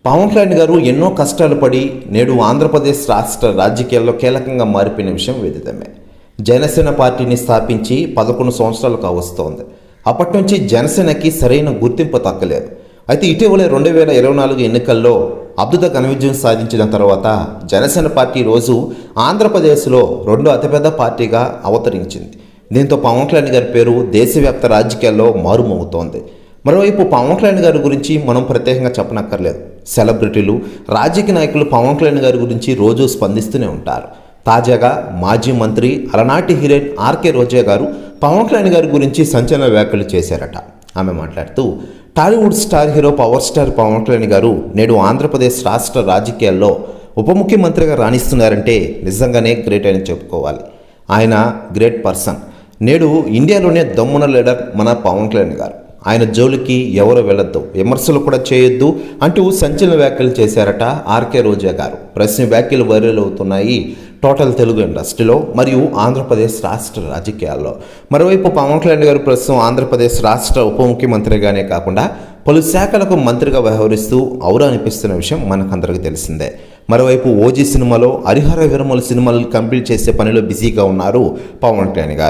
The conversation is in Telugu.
పవన్ కళ్యాణ్ గారు ఎన్నో కష్టాలు పడి నేడు ఆంధ్రప్రదేశ్ రాష్ట్ర రాజకీయాల్లో కీలకంగా మారిపోయిన విషయం విదితమే. జనసేన పార్టీని స్థాపించి 11 సంవత్సరాలు కావస్తోంది. అప్పటి నుంచి జనసేనకి సరైన గుర్తింపు దక్కలేదు. అయితే ఇటీవల 2024 ఎన్నికల్లో అద్భుత ఘన విజయం సాధించిన తర్వాత జనసేన పార్టీ రోజు ఆంధ్రప్రదేశ్లో రెండో అతిపెద్ద పార్టీగా అవతరించింది. దీంతో పవన్ కళ్యాణ్ గారి పేరు దేశవ్యాప్త రాజకీయాల్లో మారుమోగుతోంది. మరోవైపు పవన్ కళ్యాణ్ గారి గురించి మనం ప్రత్యేకంగా చెప్పనక్కర్లేదు. సెలబ్రిటీలు, రాజకీయ నాయకులు పవన్ కళ్యాణ్ గారి గురించి రోజు స్పందిస్తూనే ఉంటారు. తాజాగా మాజీ మంత్రి, అలనాటి హీరోయిన్ ఆర్కే రోజా గారు పవన్ కళ్యాణ్ గారి గురించి సంచలన వ్యాఖ్యలు చేశారట. ఆమె మాట్లాడుతూ, Tollywood star hero power star Pawan Kalyan గారు నేడు ఆంధ్రప్రదేశ్ రాష్ట్ర రాజకీయాల్లో ఉప ముఖ్యమంత్రిగా రాణిస్తున్నారంటే నిజంగానే గ్రేట్ అని చెప్పుకోవాలి. ఆయన గ్రేట్ పర్సన్. నేడు ఇండియాలోనే దమ్మున లీడర్ మన పవన్ కళ్యాణ్ గారు. ఆయన జోలికి ఎవరు వెళ్ళొద్దు, విమర్శలు కూడా చేయొద్దు అంటూ సంచలన వ్యాఖ్యలు చేశారట ఆర్కే రోజా గారు. ప్రశ్న వ్యాఖ్యలు వైరల్ అవుతున్నాయి టోటల్ తెలుగు ఇండస్ట్రీలో మరియు ఆంధ్రప్రదేశ్ రాష్ట్ర రాజకీయాల్లో. మరోవైపు పవన్ కళ్యాణ్ గారు ప్రస్తుతం ఆంధ్రప్రదేశ్ రాష్ట్ర ఉప ముఖ్యమంత్రిగానే కాకుండా పలు శాఖలకు మంత్రిగా వ్యవహరిస్తూ ఔరా అనిపిస్తున్న విషయం మనకందరికీ తెలిసిందే. మరోవైపు ఓజీ సినిమాలో హరిహర విరమల సినిమాలు కంప్లీట్ చేసే పనిలో బిజీగా ఉన్నారు పవన్ కళ్యాణ్ గారు.